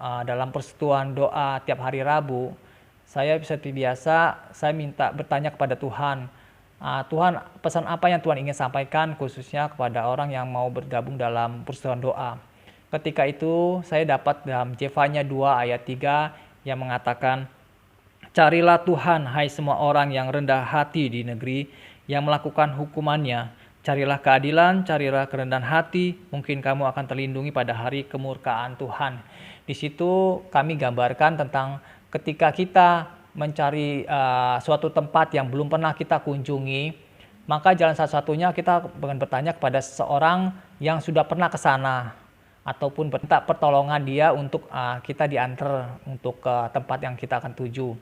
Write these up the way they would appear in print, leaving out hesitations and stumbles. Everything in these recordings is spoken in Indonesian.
dalam persekutuan doa tiap hari Rabu, saya seperti biasa, saya minta bertanya kepada Tuhan. Tuhan, pesan apa yang Tuhan ingin sampaikan khususnya kepada orang yang mau bergabung dalam persekutuan doa. Ketika itu saya dapat dalam Zefanya 2 ayat 3 yang mengatakan, carilah Tuhan, hai semua orang yang rendah hati di negeri, yang melakukan hukumannya. Carilah keadilan, carilah kerendahan hati, mungkin kamu akan terlindungi pada hari kemurkaan Tuhan. Di situ kami gambarkan tentang ketika kita mencari suatu tempat yang belum pernah kita kunjungi, maka jalan satu-satunya kita bertanya kepada seseorang yang sudah pernah ke sana, ataupun minta pertolongan dia untuk kita diantar untuk ke tempat yang kita akan tuju.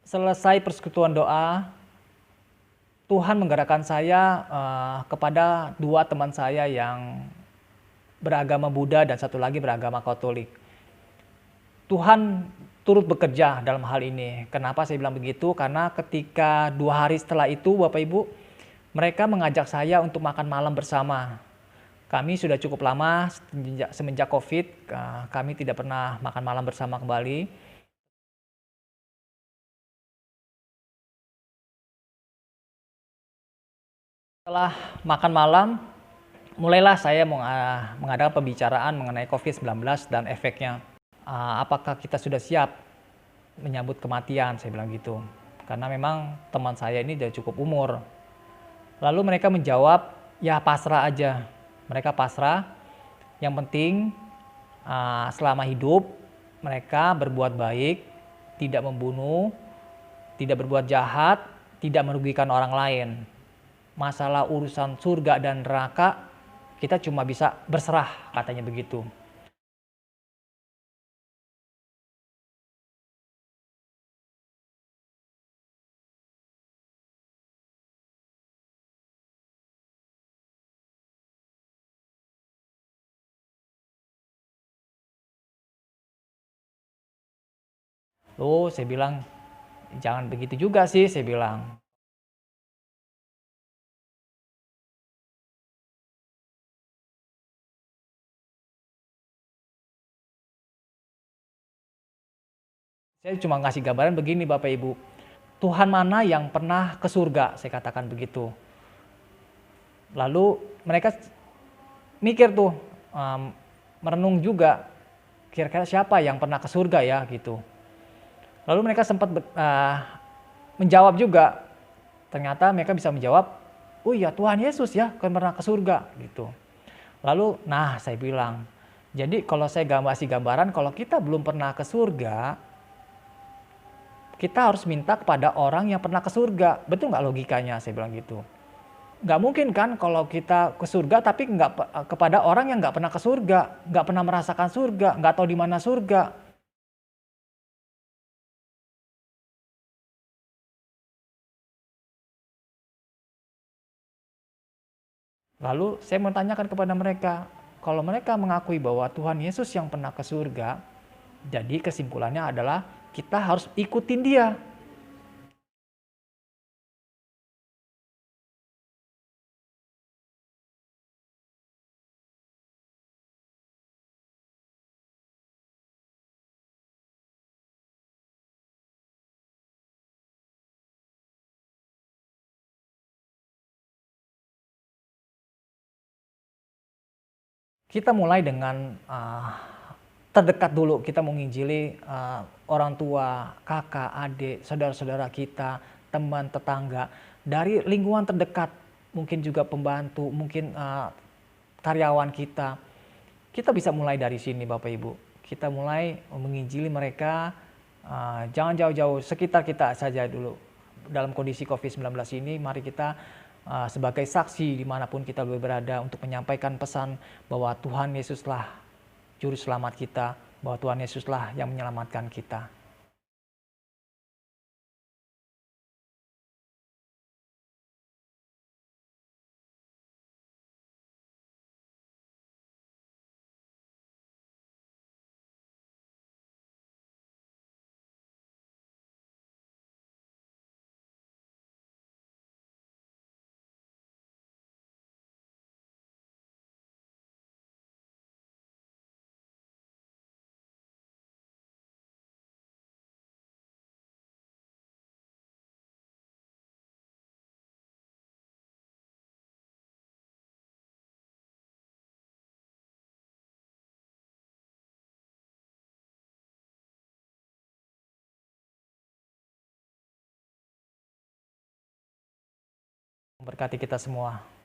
Selesai persekutuan doa, Tuhan menggerakkan saya kepada dua teman saya yang beragama Buddha dan satu lagi beragama Katolik. Tuhan turut bekerja dalam hal ini. Kenapa saya bilang begitu? Karena ketika 2 hari setelah itu, Bapak Ibu, mereka mengajak saya untuk makan malam bersama. Kami sudah cukup lama semenjak COVID, kami tidak pernah makan malam bersama kembali. Setelah makan malam, mulailah saya mengadakan pembicaraan mengenai COVID-19 dan efeknya. Apakah kita sudah siap menyambut kematian, saya bilang gitu. Karena memang teman saya ini sudah cukup umur. Lalu mereka menjawab, ya pasrah aja. Mereka pasrah, yang penting selama hidup mereka berbuat baik, tidak membunuh, tidak berbuat jahat, tidak merugikan orang lain. Masalah urusan surga dan neraka, kita cuma bisa berserah, katanya begitu. Oh, saya bilang, jangan begitu juga sih, saya bilang. Saya cuma ngasih gambaran begini Bapak Ibu. Tuhan mana yang pernah ke surga? Saya katakan begitu. Lalu mereka mikir tuh, merenung juga, kira-kira siapa yang pernah ke surga ya gitu. Lalu mereka sempat menjawab juga. Ternyata mereka bisa menjawab, oh iya Tuhan Yesus ya kan pernah ke surga gitu. Lalu, nah saya bilang, jadi kalau saya kasih gambaran, kalau kita belum pernah ke surga, kita harus minta kepada orang yang pernah ke surga. Betul nggak logikanya? Saya bilang gitu. Nggak mungkin kan kalau kita ke surga tapi nggak kepada orang yang nggak pernah ke surga, nggak pernah merasakan surga, nggak tahu di mana surga. Lalu saya mau tanyakan kepada mereka, kalau mereka mengakui bahwa Tuhan Yesus yang pernah ke surga, jadi kesimpulannya adalah kita harus ikutin dia. Kita mulai dengan terdekat dulu, kita menginjili orang tua, kakak, adik, saudara-saudara kita, teman, tetangga, dari lingkungan terdekat, mungkin juga pembantu, mungkin karyawan kita. Kita bisa mulai dari sini Bapak Ibu. Kita mulai menginjili mereka, jangan jauh-jauh, sekitar kita saja dulu. Dalam kondisi COVID-19 ini, mari kita sebagai saksi dimanapun kita berada untuk menyampaikan pesan bahwa Tuhan Yesuslah Juru Selamat kita, bahwa Tuhan Yesuslah yang menyelamatkan kita. Berkati kita semua.